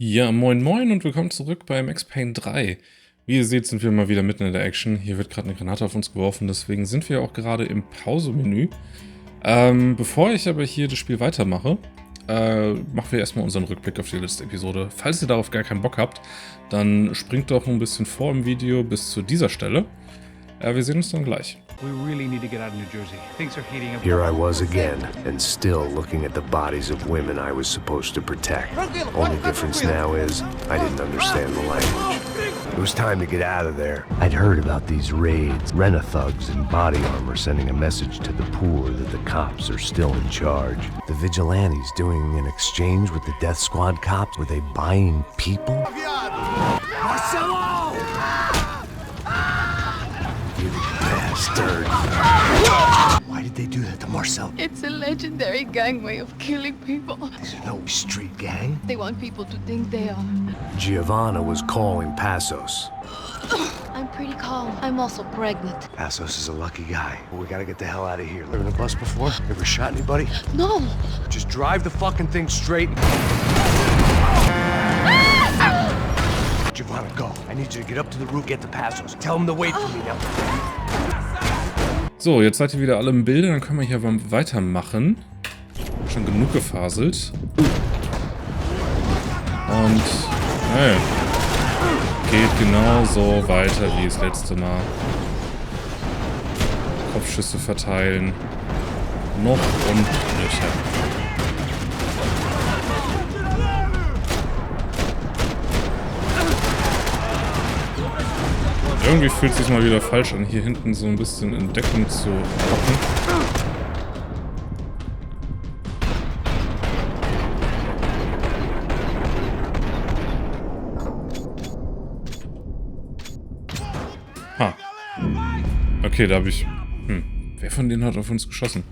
Ja, moin moin und willkommen zurück bei Max Payne 3. Wie ihr seht, sind wir mal wieder mitten in der Action. Hier wird gerade eine Granate auf uns geworfen, deswegen sind wir auch gerade im Pause-Menü. Bevor ich aber hier das Spiel weitermache, machen wir erstmal unseren Rückblick auf die letzte Episode. Falls ihr darauf gar keinen Bock habt, dann springt doch ein bisschen vor im Video bis zu dieser Stelle. Wir sehen uns dann gleich. We really need to get out of New Jersey. Things are heating up. Here I was again, and still looking at the bodies of women I was supposed to protect. Only difference now is, I didn't understand the language. It was time to get out of there. I'd heard about these raids, rent-a-thugs in body armor sending a message to the poor that the cops are still in charge. The vigilantes doing an exchange with the death squad cops? Were they buying people? Marcelo! Bastard. Why did they do that to Marcel? It's a legendary gang way of killing people. These are no street gang. They want people to think they are. Giovanna was calling Passos. I'm pretty calm. I'm also pregnant. Passos is a lucky guy. Well, we gotta get the hell out of here. Lived in a bus before? Ever shot anybody? No! Just drive the fucking thing straight. Giovanna, go. I need you to get up to the roof, get to Passos. Tell him to wait for me now. So, jetzt seid ihr wieder alle im Bilde, dann können wir hier weitermachen. Schon genug gefaselt. Und, hey, geht genauso weiter wie das letzte Mal. Kopfschüsse verteilen. Noch und nöcher. Irgendwie fühlt es sich mal wieder falsch an, hier hinten so ein bisschen in Deckung zu hocken. Ha. Okay, da habe ich... Wer von denen hat auf uns geschossen?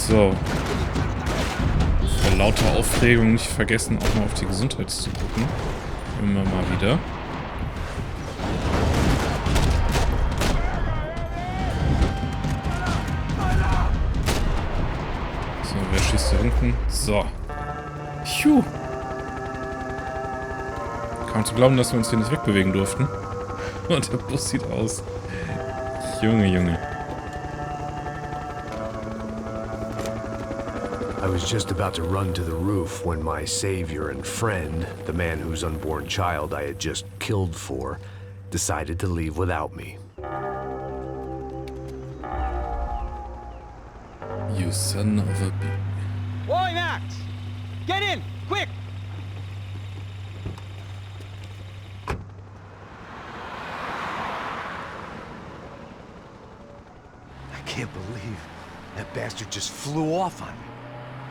So. Vor lauter Aufregung nicht vergessen, auch mal auf die Gesundheit zu gucken. Immer mal wieder. So, wer schießt da hinten? So. Phew. Kaum zu glauben, dass wir uns hier nicht wegbewegen durften. Und der Bus sieht aus. Junge, Junge. I was just about to run to the roof when my savior and friend, the man whose unborn child I had just killed for, decided to leave without me. You son of a bitch. Why, Max? Get in, quick! I can't believe that bastard just flew off on me.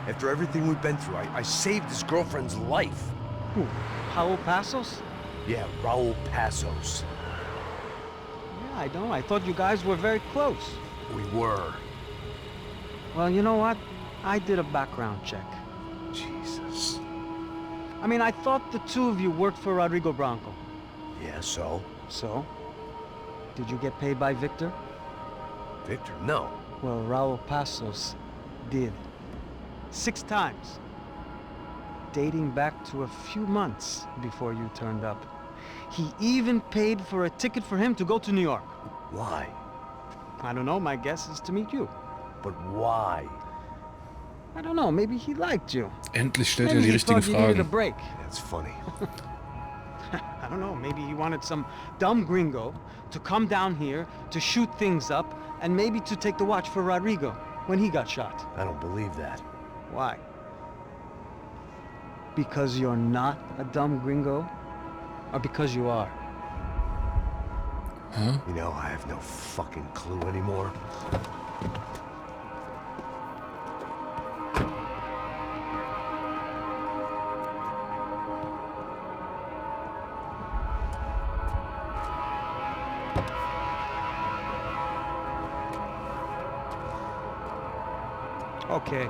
After everything we've been through, I saved his girlfriend's life. Who? Raul Passos? Yeah, Raul Passos. Yeah, I know. I thought you guys were very close. We were. Well, you know what? I did a background check. Jesus. I mean, I thought the two of you worked for Rodrigo Branco. Yeah, so? So? Did you get paid by Victor? Victor, no. Well, Raul Passos did. 6 times. Dating back to a few months before you turned up. He even paid for a ticket for him to go to New York. Why? I don't know, my guess is to meet you. But why? I don't know, maybe he liked you. Endlich stellt er Maybe die he richtigen thought you needed a Fragen. break. That's funny. I don't know, maybe he wanted some dumb gringo to come down here to shoot things up and maybe to take the watch for Rodrigo when he got shot. I don't believe that. Why? Because you're not a dumb gringo? Or because you are? Huh? You know, I have no fucking clue anymore. Okay.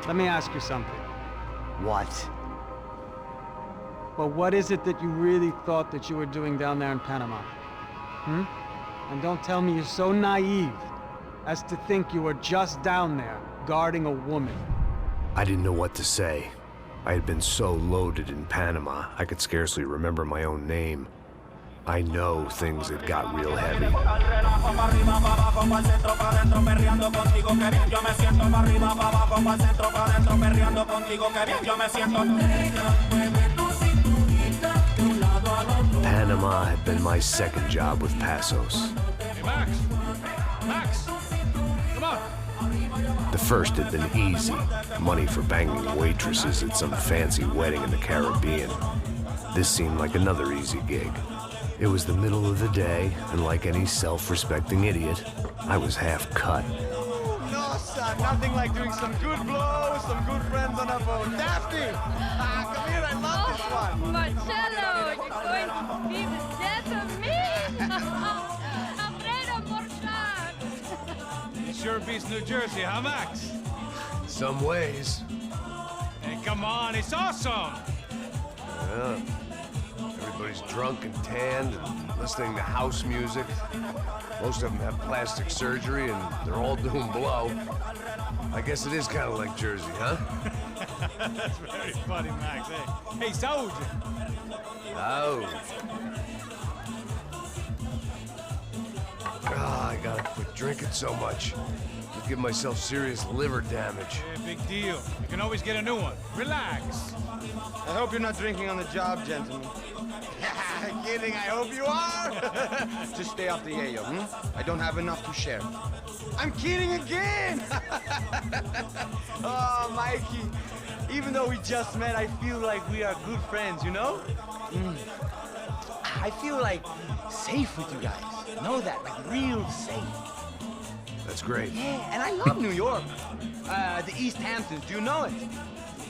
Let me ask you something. What? Well, what is it that you really thought that you were doing down there in Panama? And don't tell me you're so naive as to think you were just down there guarding a woman. I didn't know what to say. I had been so loaded in Panama, I could scarcely remember my own name. I know things had got real heavy. Panama had been my second job with Passos. Hey, Max! Max! Come on! The first had been easy. Money for banging waitresses at some fancy wedding in the Caribbean. This seemed like another easy gig. It was the middle of the day, and like any self-respecting idiot, I was half cut. No, son, nothing like doing some good blows, some good friends on a boat. Daphne! Come here, I love this one. Marcello, you're going to be the death of me? Alfredo Borchardt. It sure beats New Jersey, huh, Max? Some ways. Hey, come on, it's awesome! Yeah. Everybody's drunk and tanned and listening to house music. Most of them have plastic surgery and they're all doing blow. I guess it is kind of like Jersey, huh? That's very funny, Max. Hey, Saúde! Oh. I gotta quit drinking so much. I'll give myself serious liver damage. Hey, big deal. You can always get a new one. Relax. I hope you're not drinking on the job, gentlemen. Kidding, I hope you are. Just stay off the yayo, I don't have enough to share. I'm kidding again! Oh, Mikey, even though we just met, I feel like we are good friends, you know? I feel like safe with you guys. Know that, like real safe. That's great. Yeah, and I love New York. The East Hamptons, do you know it?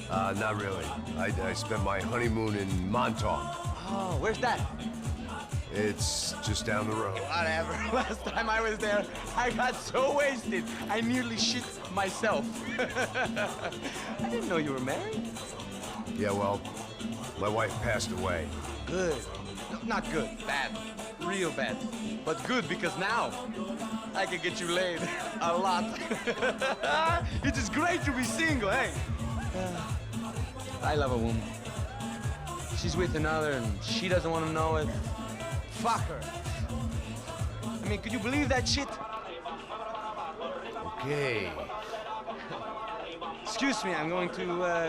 Not really. I spent my honeymoon in Montauk. Oh, where's that? It's just down the road. Whatever. Last time I was there, I got so wasted, I nearly shit myself. I didn't know you were married. Yeah, well, my wife passed away. Good. No, not good. Bad. Real bad. But good because now I can get you laid a lot. It is great to be single, hey? I love a woman. She's with another and she doesn't want to know it. Fuck her. I mean, could you believe that shit? Okay. Excuse me, I'm going to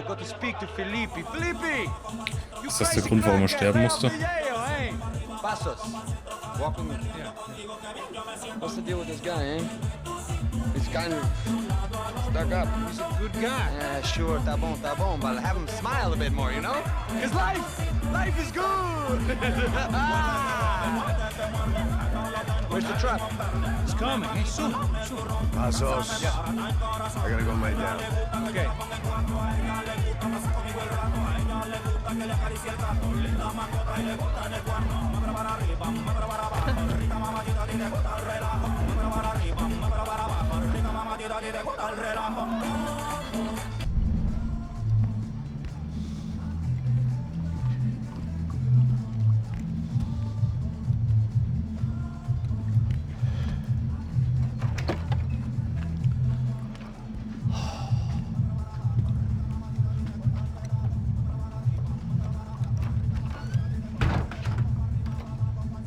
go to speak to Felipe. Felipe! You Ist das der Grund, warum er sterben musste? Passos. Walk with me. Yeah. What's the deal with this guy, eh? He's kind of stuck up. He's a good guy. Yeah, sure, tá bom, but have him smile a bit more, you know? Because life is good! Where's the truck? It's coming. Hey, soon. Passos. Yeah. I gotta go lay down. Okay.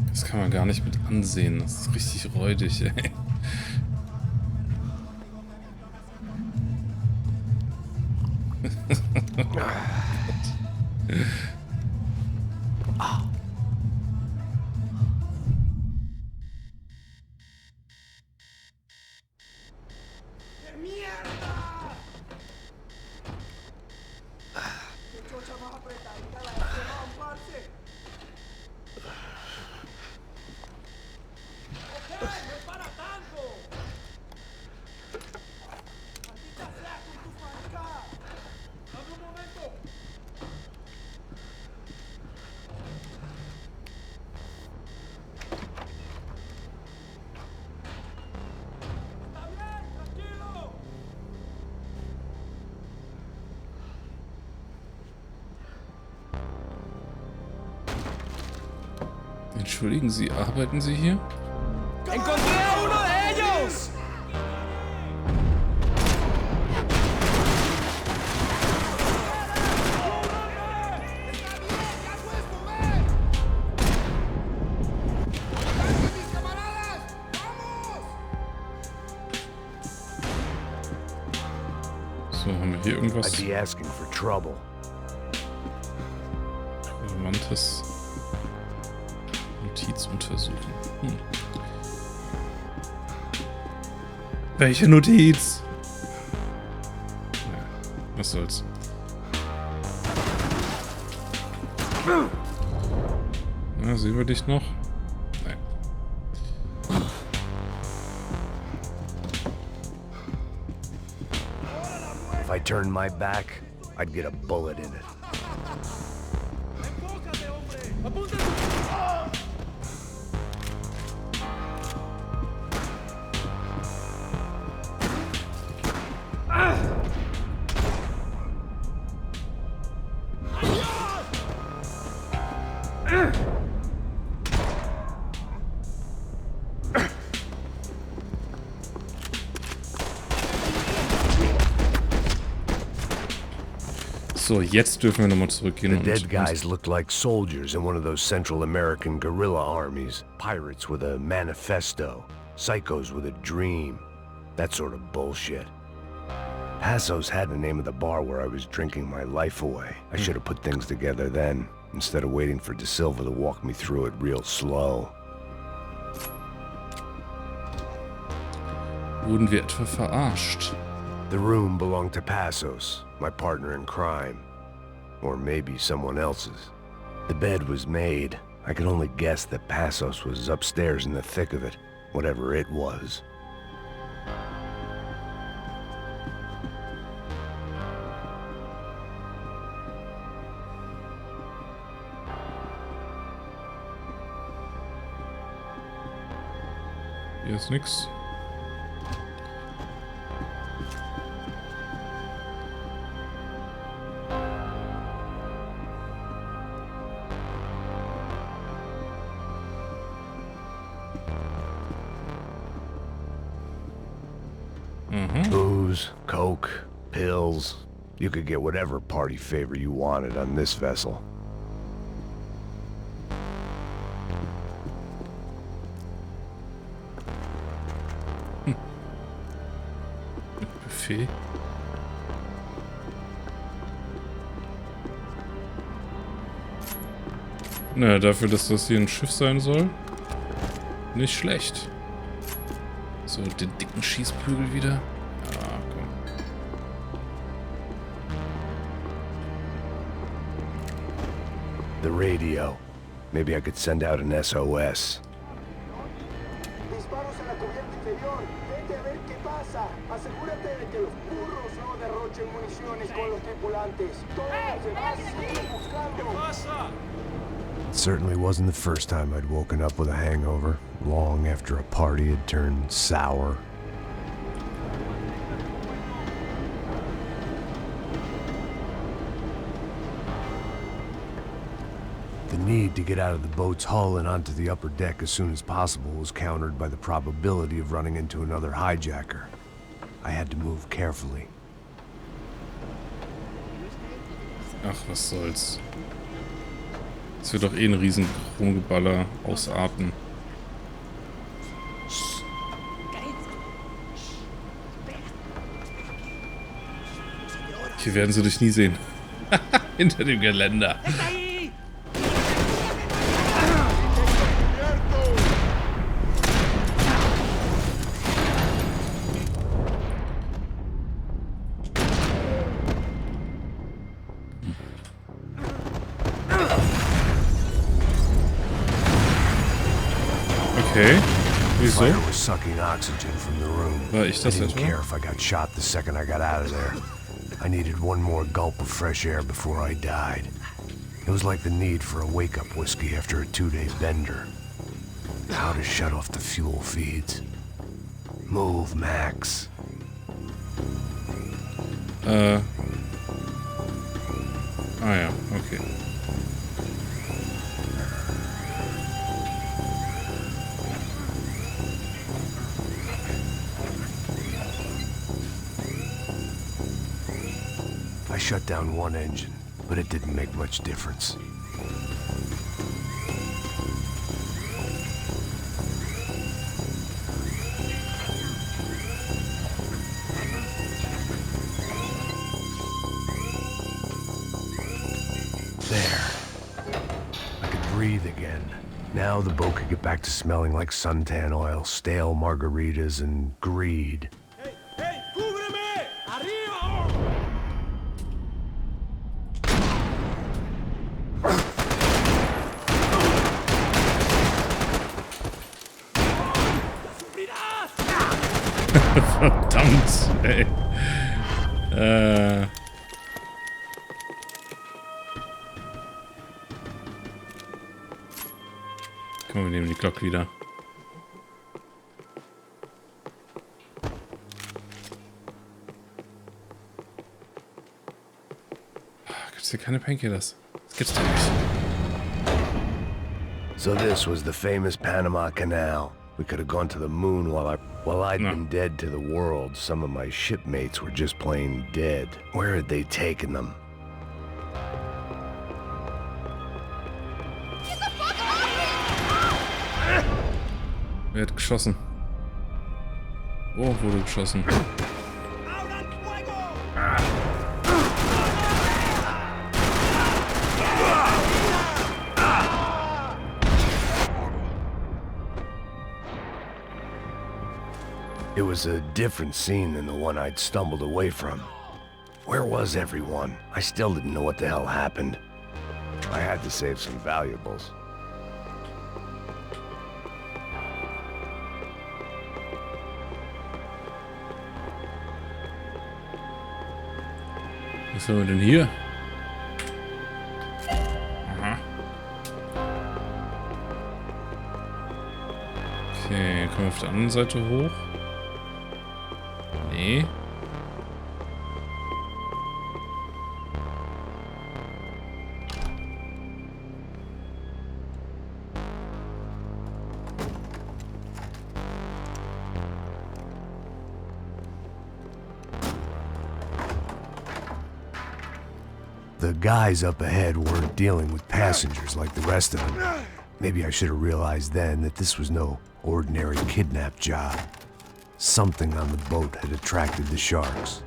Das kann man gar nicht mit ansehen. Das ist richtig räudig, ey. Entschuldigen Sie, arbeiten Sie hier? ¡Encontré a uno de ellos! So, haben wir hier irgendwas I'd be asking for trouble. Relevantes? Notiz untersuchen. Welche Notiz? Ja, was soll's. Na, sehen wir dich noch? Nein. If I turned my back, I'd get a bullet in it. So, jetzt dürfen wir nochmal zurückgehen. The dead guys looked like soldiers in one of those Central American guerrilla armies. Pirates with a manifesto. Psychos with a dream. That sort of bullshit. Passos had the name of the bar where I was drinking my life away. I should have put things together then, instead of waiting for De Silva to walk me through it real slow. Wurden wir etwa verarscht? The room belonged to Passos, my partner in crime. Or maybe someone else's. The bed was made. I could only guess that Passos was upstairs in the thick of it, whatever it was. Hier ist nix. Booze, coke, pills. You could get whatever party favor you wanted on this vessel. Buffet. Na, dafür, dass das hier ein Schiff sein soll. Nicht schlecht. So, den dicken Schießprügel wieder. Ja, komm. The radio. Maybe I could send out an SOS. Disparos en la cubierta inferior. Vete a ver qué pasa. Asegúrate de que los burros no derrochen municiones con los tripulantes. Todos los demás siguen buscando. It certainly wasn't the first time I'd woken up with a hangover, long after a party had turned sour. The need to get out of the boat's hull and onto the upper deck as soon as possible was countered by the probability of running into another hijacker. I had to move carefully. Ach, was soll's. Das wird doch eh ein riesen Rumgeballer ausarten. Hier werden sie dich nie sehen. Hinter dem Geländer. Okay. Wieso? Fire was sucking oxygen from the room. War ich I das didn't etwa? care if I got shot the second I got out of there. I needed one more gulp of fresh air before I died. It was like the need for a wake-up whiskey after a 2-day bender. How to shut off the fuel feeds. Move, Max. Ah ja, okay. I shut down one engine, but it didn't make much difference. There. I could breathe again. Now the boat could get back to smelling like suntan oil, stale margaritas, and greed. Hey, hey, cúbreme! Arriba! Verdammt, ey. Komm, wir nehmen die Glocke wieder. Gibt's hier keine Painkillers? Das gibt's doch nicht. So this was the famous Panama Canal. We could have gone to the moon while I'd been dead to the world. Some of my shipmates were just plain dead. Where had they taken them? Wer hat geschossen? Oh, wurde geschossen. It was a different scene than the one I'd stumbled away from. Where was everyone? I still didn't know what the hell happened. I had to save some valuables. Was haben wir denn hier? Aha. Okay, kommen wir auf der anderen Seite hoch? Nee. The guys up ahead weren't dealing with passengers like the rest of them. Maybe I should have realized then that this was no ordinary kidnap job. Something on the boat had attracted the sharks.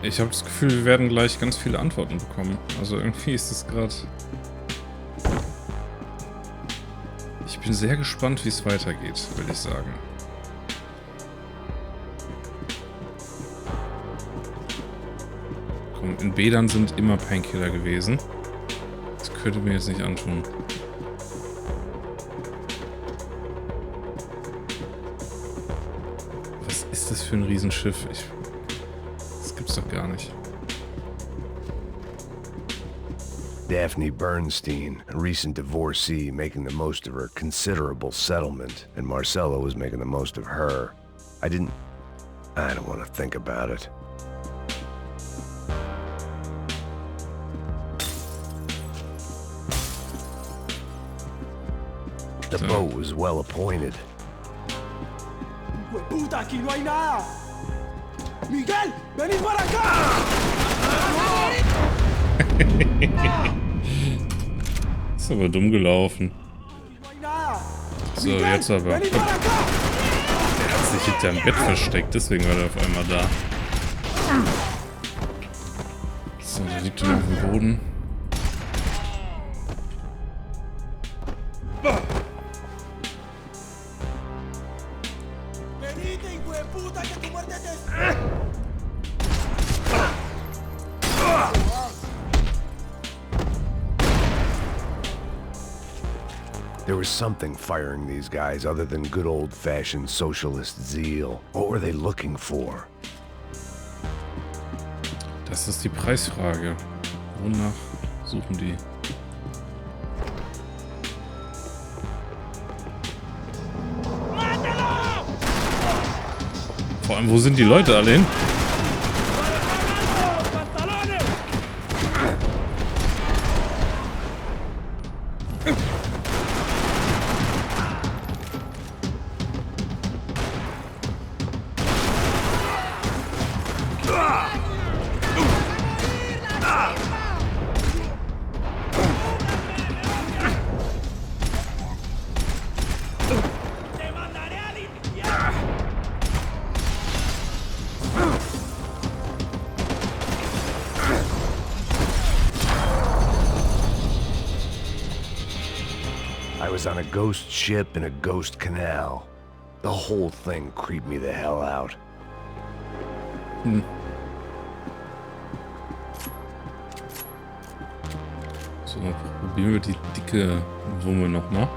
Ich habe das Gefühl, wir werden gleich ganz viele Antworten bekommen. Also irgendwie ist es gerade... Ich bin sehr gespannt, wie es weitergeht, will ich sagen. Komm, in Bädern sind immer Painkiller gewesen. Das könnte mir jetzt nicht antun. Was ist das für ein Riesenschiff? Das gibt's doch gar nicht. Daphne Bernstein, a recent divorcee, making the most of her considerable settlement, and Marcella was making the most of her. I don't want to think about it. The boat was well appointed. ¡Puta, aquí no hay nada! ¡Miguel, venid para acá! Ist aber dumm gelaufen. So, jetzt aber. Der hat sich hinter dem Bett versteckt, deswegen war er auf einmal da. So, der liegt dann auf dem Boden. There was something firing these guys other than good old-fashioned socialist zeal. What were they looking for? Das ist die Preisfrage. Wonach suchen die? Vor allem, wo sind die Leute alle hin? I was on a ghost ship in a ghost canal. The whole thing creeped me the hell out. So, probieren wir die dicke Wumme nochmal.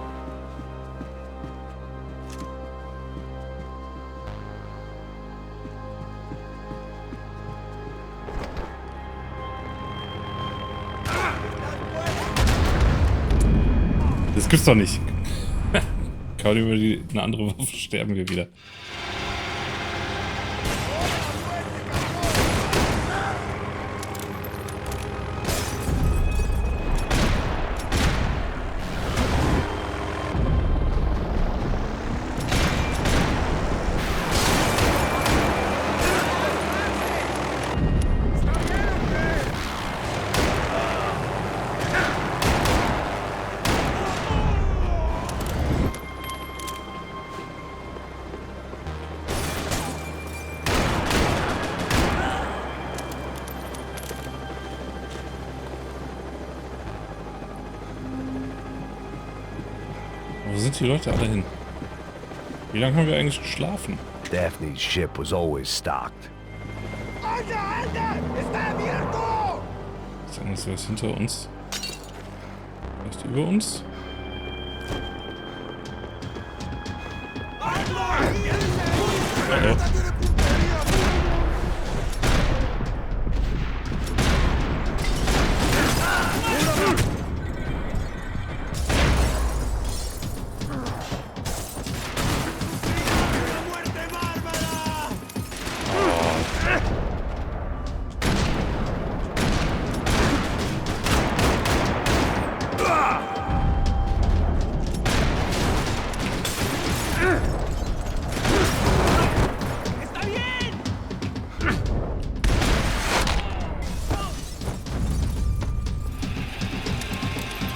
Das gibt's doch nicht. Kaum über eine andere Waffe sterben wir wieder. Wo sind die Leute alle hin? Wie lange haben wir eigentlich geschlafen? Daphne's ship was always stocked. Ist irgendwas hinter uns? Vielleicht über uns? Hallo.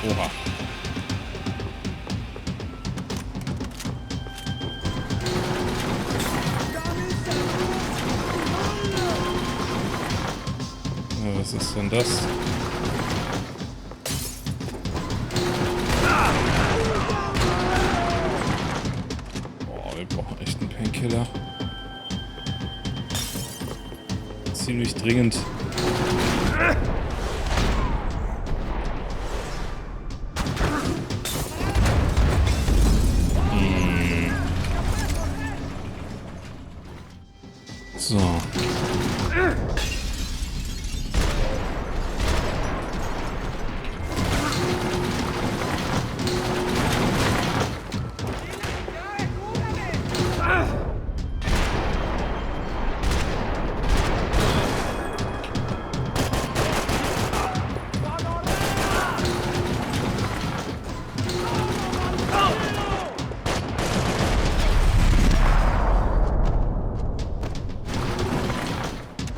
Oha. Na, was ist denn das? Boah, wir brauchen echt einen Painkiller. Ziemlich dringend. So.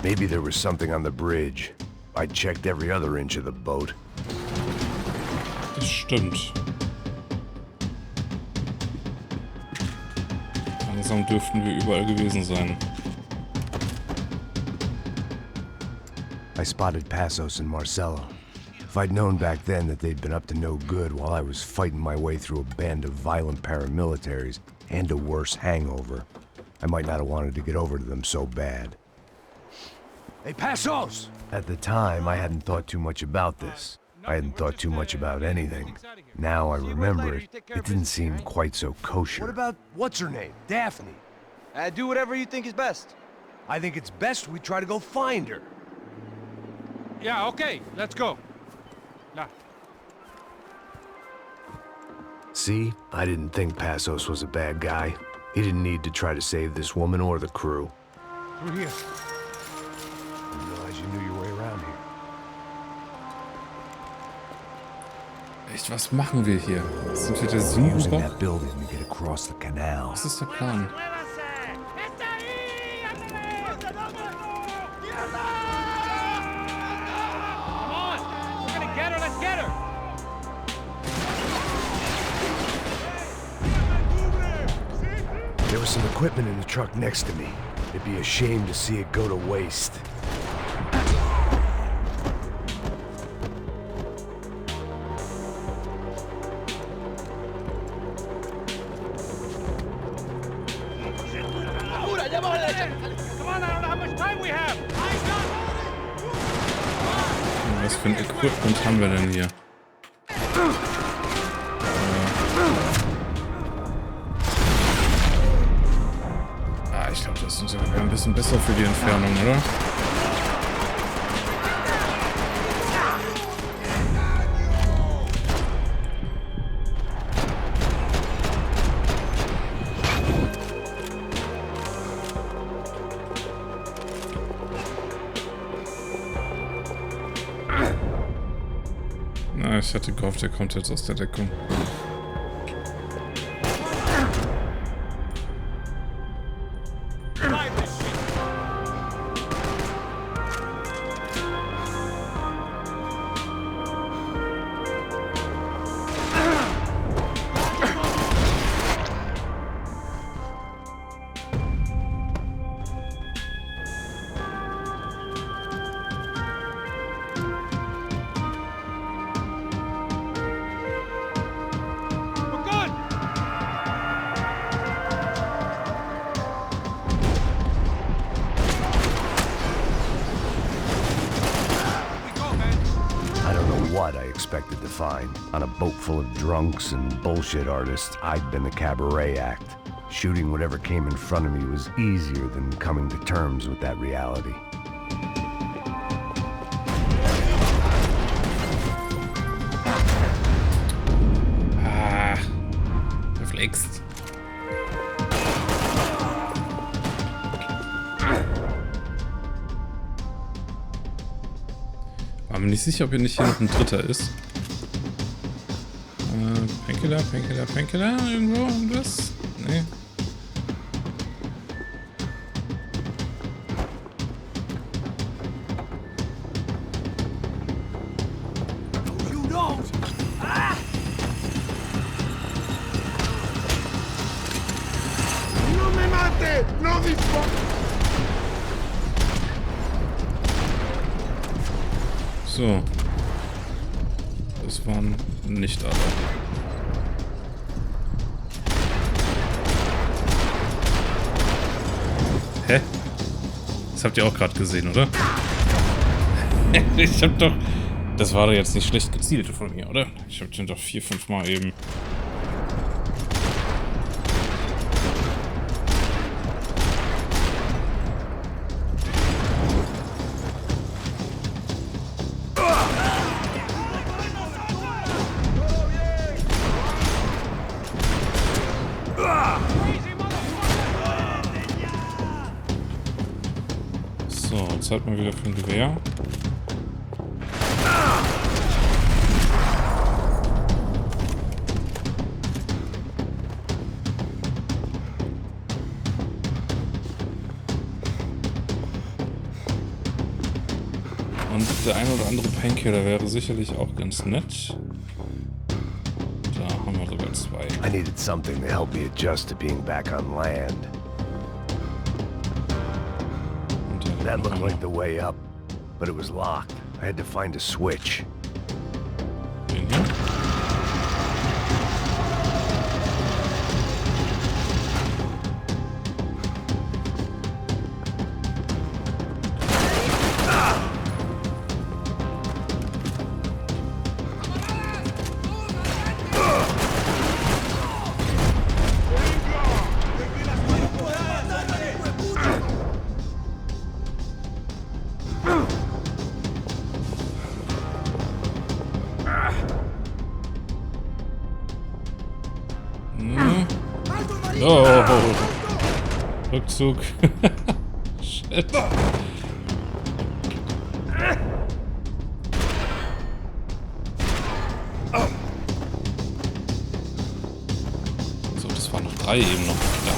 Maybe there was something on the bridge. I checked every other inch of the boat. Das stimmt. Langsam dürften wir überall gewesen sein. I spotted Passos and Marcelo. If I'd known back then that they'd been up to no good while I was fighting my way through a band of violent paramilitaries and a worse hangover, I might not have wanted to get over to them so bad. Hey, Passos! At the time, I hadn't thought too much about this. I hadn't thought too much about anything. Now I remember it, it didn't seem quite so kosher. What about what's her name? Daphne. Do whatever you think is best. I think it's best we try to go find her. Yeah, okay, let's go. Nah. See, I didn't think Passos was a bad guy. He didn't need to try to save this woman or the crew. Through here. Didn't realize you knew your way around here. Echt, was machen wir hier? Sind wir der Using Sündenbock? that building to get across the canal. Was ist der Plan? There was some equipment in the truck next to me. It'd be a shame to see it go to waste. Was für ein Equipment haben wir denn hier? Ich glaube, das ist sogar ein bisschen besser für die Entfernung, oder? Na, ich hatte gehofft, der kommt jetzt aus der Deckung. Expected to find. On a boat full of drunks and bullshit artists, I'd been the cabaret act. Shooting whatever came in front of me was easier than coming to terms with that reality. Verflixt. War mir nicht sicher, ob hier nicht hier noch ein dritter ist. Painkiller, irgendwo, irgendwas? Nee. So. Das waren nicht alle. Hä? Das habt ihr auch gerade gesehen, oder? Ich hab doch... Das war doch jetzt nicht schlecht gezielt von mir, oder? Ich hab den doch 4-5 Mal eben... So, Zeit mal wieder für ein Gewehr. Und der ein oder andere Painkiller wäre sicherlich auch ganz nett. Da haben wir sogar 2. I needed something to help me adjust to being back on land. That looked like the way up, but it was locked. I had to find a switch. Den hier? Oh, Rückzug. Shit. So, das waren noch 3 eben noch. Ja.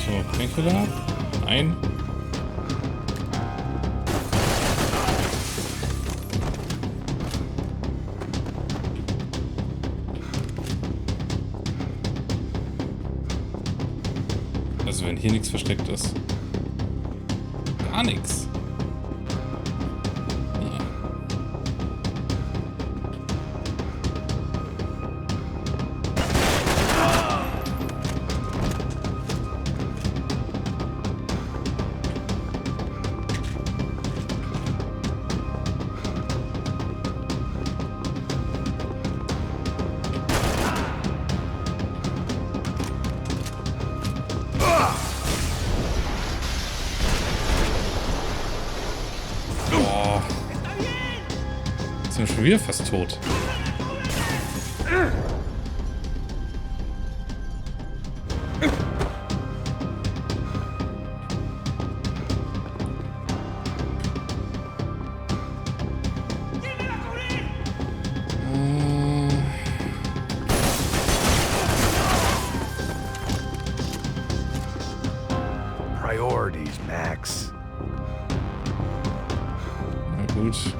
So, Painkiller. Nein. Also wenn hier nichts versteckt ist. Gar nichts. Sind wir schon wieder fast tot. Priorities, Max. Na gut.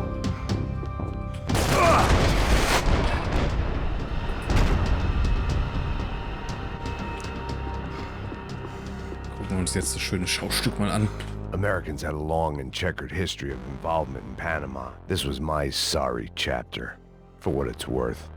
Gucken wir uns jetzt das schöne Schaustück mal an. Americans had a long and checkered history of involvement in Panama. This was my sorry chapter, for what it's worth.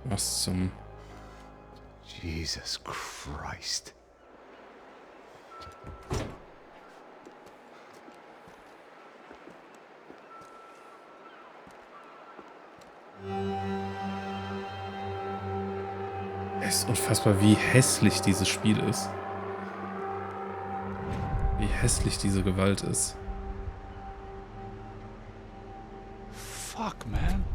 Was zum... Jesus Christ. Es ist unfassbar, wie hässlich dieses Spiel ist. Wie hässlich diese Gewalt ist. Fuck, man.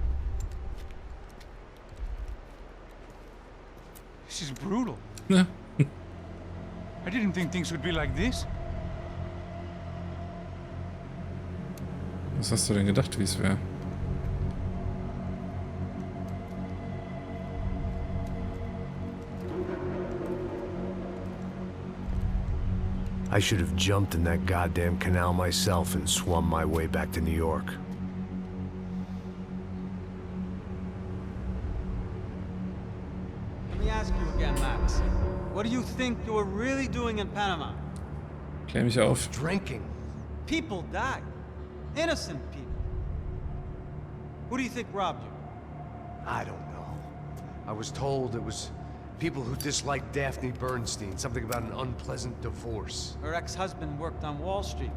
This is brutal. Ja. I didn't think things would be like this. Was hast du denn gedacht, wie es wäre? I should have jumped in that goddamn canal myself and swum my way back to New York. Let me ask you again, Max. What do you think you were really doing in Panama? Klär mich auf. Drinking. People died. Innocent people. Who do you think robbed you? I don't know. I was told it was people who disliked Daphne Bernstein, something about an unpleasant divorce. Her ex-husband worked on Wall Street.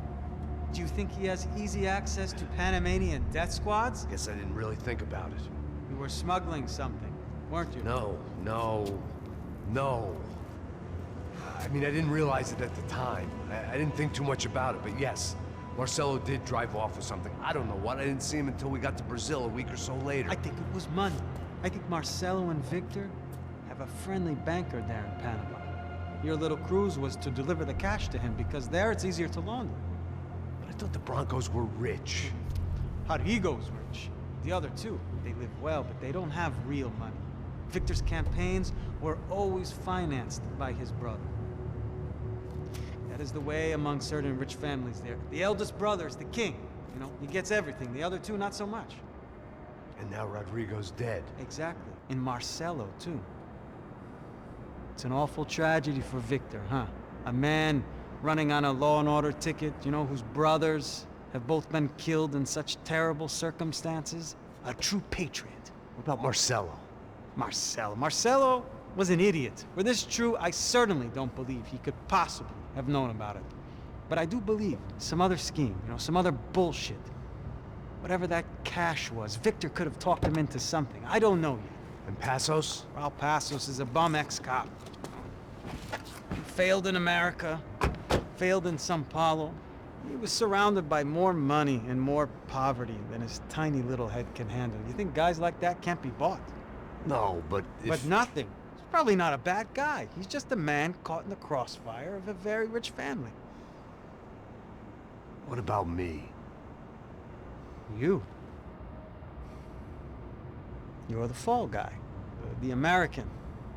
Do you think he has easy access to Panamanian death squads? Guess I didn't really think about it. You were smuggling something, weren't you? No. I mean, I didn't realize it at the time. I didn't think too much about it, but yes, Marcelo did drive off with something. I don't know what. I didn't see him until we got to Brazil a week or so later. I think it was money. I think Marcelo and Victor have a friendly banker there in Panama. Your little cruise was to deliver the cash to him because there it's easier to launder. But I thought the Broncos were rich. Rodrigo's rich. The other two, they live well, but they don't have real money. Victor's campaigns were always financed by his brother. That is the way among certain rich families there. The eldest brother is the king. You know, he gets everything. The other two, not so much. And now Rodrigo's dead. Exactly. And Marcelo, too. It's an awful tragedy for Victor, huh? A man running on a law and order ticket, you know, whose brothers have both been killed in such terrible circumstances. A true patriot. What about Marcelo? Marcelo, was an idiot. Were this true, I certainly don't believe he could possibly have known about it. But I do believe some other scheme, you know, some other bullshit. Whatever that cash was, Victor could have talked him into something. I don't know yet. And Passos? Raul Passos is a bum ex-cop. He failed in America, failed in Sao Paulo. He was surrounded by more money and more poverty than his tiny little head can handle. You think guys like that can't be bought? No, but But nothing. He's probably not a bad guy. He's just a man caught in the crossfire of a very rich family. What about me? You. You're the fall guy. The American.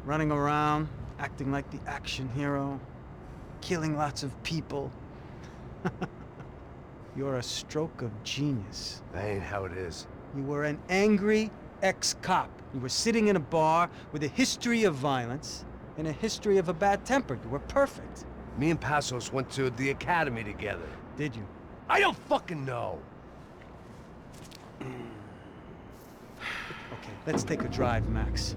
Running around, acting like the action hero. Killing lots of people. You're a stroke of genius. That ain't how it is. You were an angry ex-cop. You were sitting in a bar with a history of violence and a history of a bad temper. You were perfect. Me and Passos went to the academy together. Did you? I don't fucking know. Okay, let's take a drive, Max.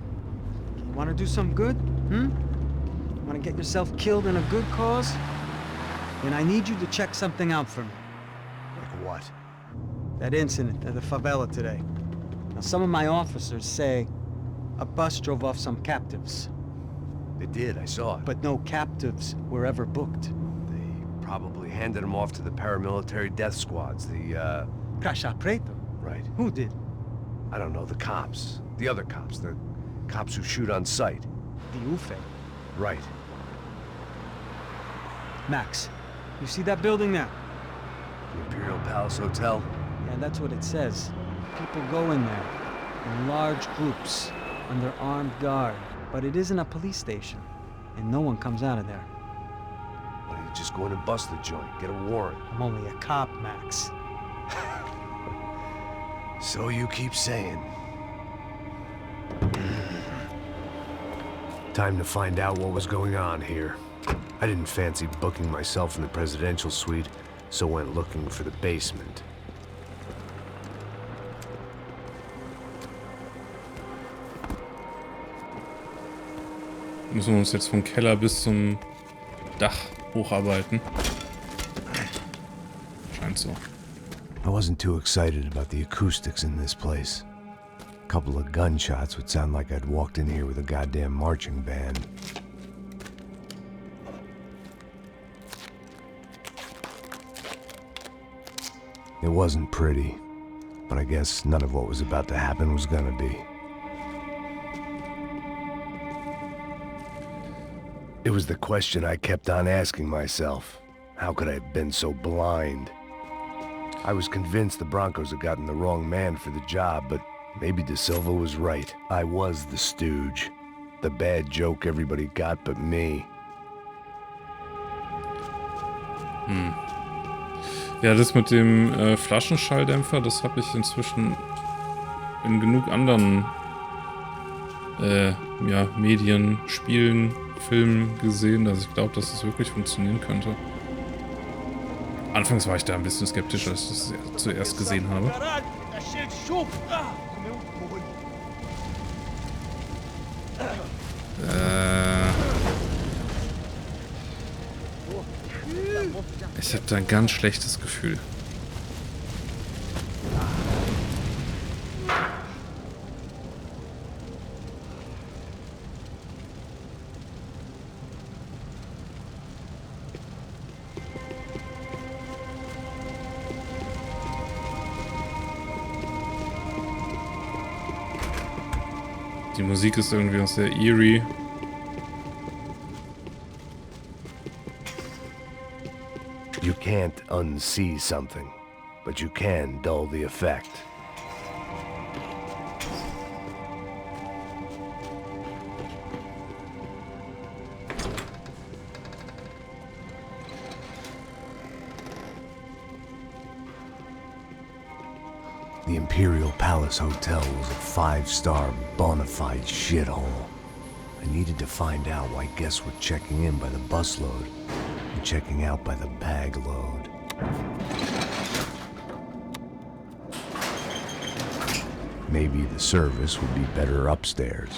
You want to do some good? Want to get yourself killed in a good cause? Then I need you to check something out for me. Like what? That incident at the favela today. Now, some of my officers say a bus drove off some captives. They did, I saw it. But no captives were ever booked. They probably handed them off to the paramilitary death squads, the, Caixa Preto? Right. Who did? I don't know, the cops. The other cops, the cops who shoot on sight. The UFE. Right. Max, you see that building there? The Imperial Palace Hotel? Yeah, that's what it says. People go in there in large groups under armed guard. But it isn't a police station, and no one comes out of there. Why don't you just go in and bust the joint, get a warrant? I'm only a cop, Max. So you keep saying. Time to find out what was going on here. I didn't fancy booking myself in the presidential suite, so went looking for the basement. Müssen wir uns jetzt vom Keller bis zum Dach hocharbeiten. Scheint so. I wasn't too excited about the acoustics in this place. A couple of gunshots would sound like I'd walked in here with a goddamn marching band. It wasn't pretty, but I guess none of what was about to happen was gonna be. It was the question I kept on asking myself. How could I have been so blind? I was convinced the Broncos had gotten the wrong man for the job, but maybe De Silva was right. I was the stooge. The bad joke everybody got but me. Ja, das mit dem Flaschenschalldämpfer, das habe ich inzwischen in genug anderen ja, Medien, Spielen, Filmen gesehen, dass ich glaube, dass es wirklich funktionieren könnte. Anfangs war ich da ein bisschen skeptisch, als ich das zuerst gesehen habe. Ich habe da ein ganz schlechtes Gefühl. Die Musik ist irgendwie auch sehr eerie. You can't unsee something, but you can dull the effect. The Imperial Palace Hotel was a 5-star bona fide shithole. I needed to find out why guests were checking in by the busload and checking out by the bag load. Maybe the service would be better upstairs.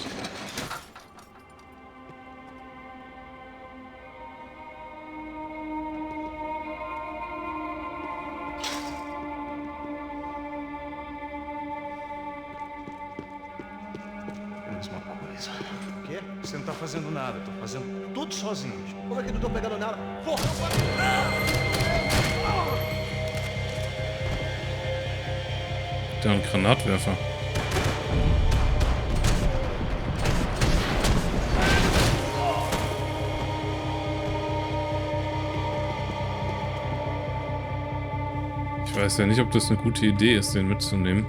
coisa. O quê? Você não tá fazendo nada, tô fazendo tudo sozinho. Como é que não tô pegando nada? Porra! Der ein Granatwerfer. Ich weiß ja nicht, ob das eine gute Idee ist, den mitzunehmen.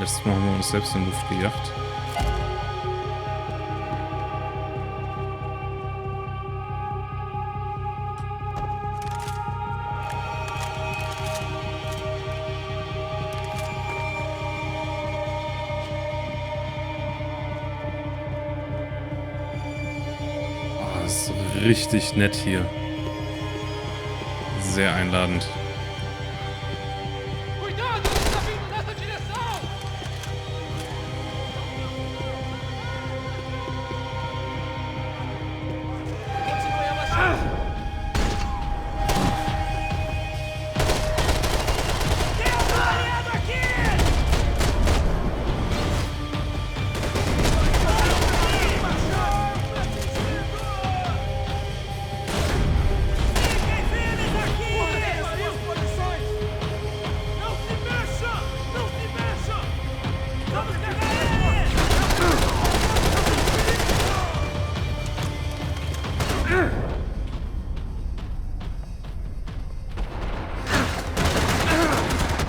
Letztes Mal haben wir uns selbst in die Luft gejagt. Oh, das ist richtig nett hier. Sehr einladend.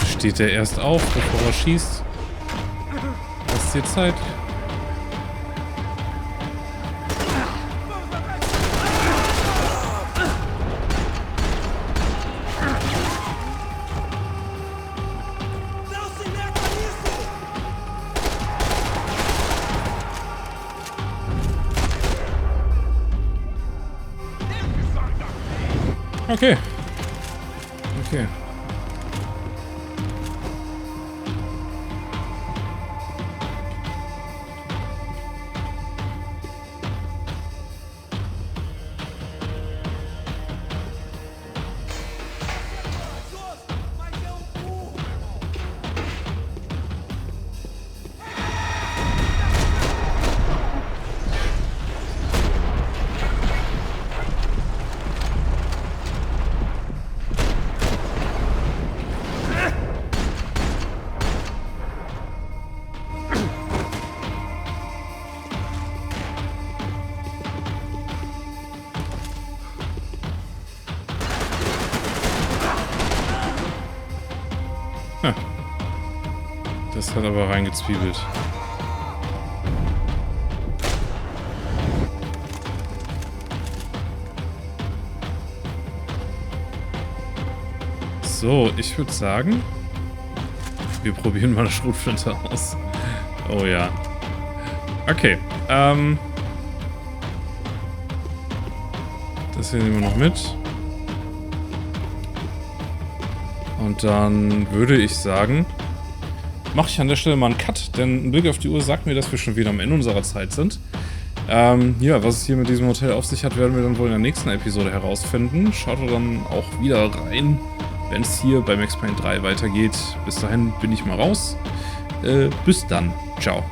Steht er erst auf, bevor er schießt? Lass dir Zeit. Okay. Okay. Das hat aber reingezwiebelt. So, ich würde sagen, wir probieren mal eine Schrotflinte aus. Oh ja. Okay. Das hier nehmen wir noch mit. Und dann würde ich sagen, mache ich an der Stelle mal einen Cut, denn ein Blick auf die Uhr sagt mir, dass wir schon wieder am Ende unserer Zeit sind. Ja, was es hier mit diesem Hotel auf sich hat, werden wir dann wohl in der nächsten Episode herausfinden. Schaut dann auch wieder rein, wenn es hier bei Max Payne 3 weitergeht. Bis dahin bin ich mal raus. Bis dann. Ciao.